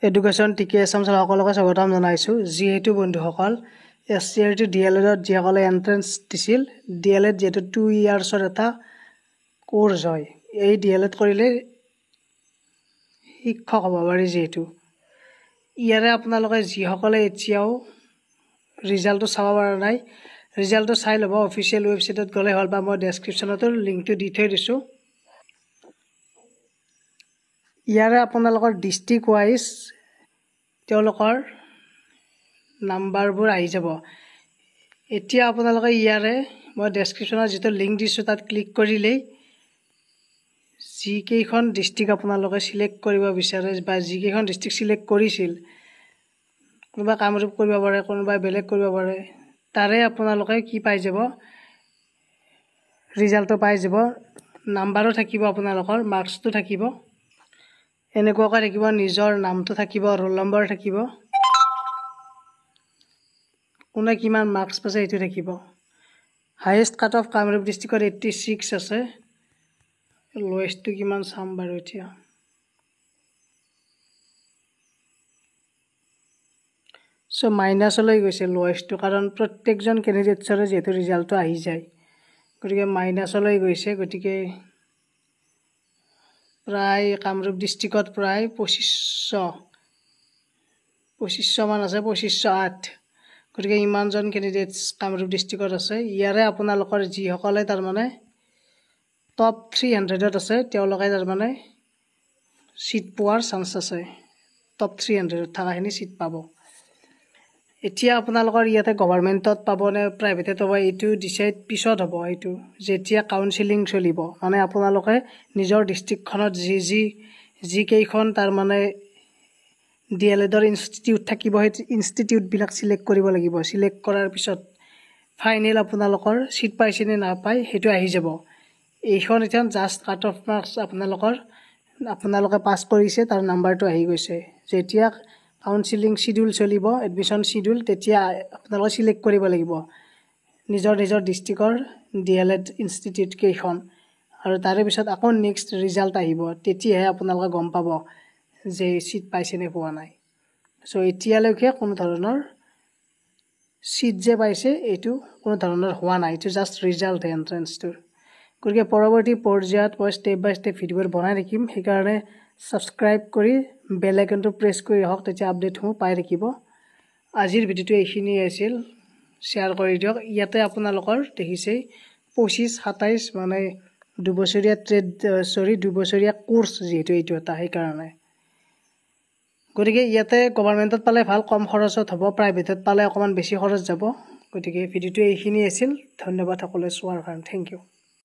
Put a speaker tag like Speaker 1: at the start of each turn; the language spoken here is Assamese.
Speaker 1: এডুকেশ্যন টিকে এছাম সকলোকে স্বাগতম জনাইছোঁ। যিহেতু বন্ধুসকল SCRT DLED যিসকলে এণ্ট্ৰেঞ্চ দিছিল, DLED যিহেতু 2 ইয়াৰ্ছৰ এটা কোৰ্ছ হয়, এই DLED কৰিলে শিক্ষক হ'ব পাৰি। যিহেতু ইয়াৰে আপোনালোকে যিসকলে এতিয়াও ৰিজাল্টটো চাব পৰা নাই, ৰিজাল্টটো চাই ল'ব। অফিচিয়েল ৱেবছাইটত গ'লে হ'ল বা মই ডেছক্ৰিপশ্যনতো লিংকটো দি থৈ দিছোঁ। ইয়াৰে আপোনালোকৰ ডিষ্ট্ৰিক্ট ৱাইজ তেওঁলোকৰ নাম্বাৰবোৰ আহি যাব। এতিয়া আপোনালোকে ইয়াৰে মই ডেছক্ৰিপশ্যনত যিটো লিংক দিছোঁ তাত ক্লিক কৰিলেই যিকেইখন ডিষ্ট্ৰিক্ট আপোনালোকে চিলেক্ট কৰিব বিচাৰে বা যিকেইখন ডিষ্ট্ৰিক্ট চিলেক্ট কৰিছিল, কোনোবা কামৰূপ কৰিব পাৰে, কোনোবাই বেলেগ কৰিব পাৰে, তাৰে আপোনালোকে কি পাই যাব, ৰিজাল্টটো পাই যাব। নাম্বাৰো থাকিব, আপোনালোকৰ মাৰ্কছটো থাকিব, এনেকুৱাকৈ থাকিব। নিজৰ নামটো থাকিব, ৰোল নম্বৰ থাকিব, কোনে কিমান মাৰ্কছ পাইছে এইটো থাকিব। হায়েষ্ট কাট অফ কামৰূপ ডিষ্ট্ৰিক্টত 86 আছে। লোৱেষ্টটো কিমান চাম বাৰু এতিয়া। চ' মাইনাছলৈ গৈছে লোৱেষ্টটো, কাৰণ প্ৰত্যেকজন কেণ্ডিডেটছৰে যিহেতু ৰিজাল্টটো আহি যায়, গতিকে মাইনাছলৈ গৈছে। গতিকে প্ৰায় কামৰূপ ডিষ্ট্ৰিক্টত প্ৰায় 2500 মান আছে, 2508। গতিকে ইমানজন কেণ্ডিডেটছ কামৰূপ ডিষ্ট্ৰিক্টত আছে। ইয়াৰে আপোনালোকৰ যিসকলে তাৰমানে টপ 300ত আছে, তেওঁলোকে তাৰমানে ছিট পোৱাৰ চান্স আছে। টপ 300ত থকাখিনি ছিট পাব। এতিয়া আপোনালোকৰ ইয়াতে গভৰ্ণমেণ্টত পাব নে প্ৰাইভেটত পাব, এইটো ডিচাইড পিছত হ'ব। এইটো যেতিয়া কাউন্সিলিং চলিব, মানে আপোনালোকে নিজৰ ডিষ্ট্ৰিক্টখনত যিকেইখন তাৰমানে DLEDৰ ইনষ্টিটিউট থাকিব, সেই ইনষ্টিটিউটবিলাক চিলেক্ট কৰিব লাগিব। চিলেক্ট কৰাৰ পিছত ফাইনেল আপোনালোকৰ ছিট পাইছে নে নাপায় সেইটো আহি যাব। এইখন এতিয়া জাষ্ট কাট অফ মাৰ্কছ আপোনালোকে পাছ কৰিছে, তাৰ নাম্বাৰটো আহি গৈছে। যেতিয়া কাউন্সিলিং চিডিউল চলিব, এডমিশ্যন চিডিউল, তেতিয়া আপোনালোকে চিলেক্ট কৰিব লাগিব নিজৰ ডিষ্ট্ৰিক্টৰ DLED ইনষ্টিটিউট কেইখন, আৰু তাৰে পিছত আকৌ নেক্সট ৰিজাল্ট আহিব। তেতিয়াহে আপোনালোকে গম পাব যে ছিট পাইছে নে পোৱা নাই। চ' এতিয়ালৈকে কোনো ধৰণৰ ছিট যে পাইছে এইটো কোনো ধৰণৰ হোৱা নাই। এইটো জাষ্ট ৰিজাল্টহে এণ্ট্ৰেঞ্চটোৰ। গতিকে পৰৱৰ্তী পৰ্যায়ত মই ষ্টেপ বাই ষ্টেপ ভিডিঅ'বোৰ বনাই থাকিম। সেইকাৰণে ছাবস্ক্ৰাইব কৰি বেল আইকনটো প্ৰেছ কৰি ৰাখক, তেতিয়া আপডেটসমূহ পাই থাকিব। আজিৰ ভিডিঅ'টো এইখিনিয়ে আছিল, শ্বেয়াৰ কৰি দিয়ক। ইয়াতে আপোনালোকৰ দেখিছেই 25-27 মানে দুবছৰীয়া কোৰ্ছ, যিহেতু এইটো এটা, সেইকাৰণে। গতিকে ইয়াতে গভৰ্ণমেণ্টত পালে ভাল, কম খৰচত হ'ব। প্ৰাইভেটত পালে অকণমান বেছি খৰচ যাব। গতিকে ভিডিঅ'টো এইখিনি আছিল। ধন্যবাদ সকলোৱে চোৱাৰ কাৰণে। Thank U.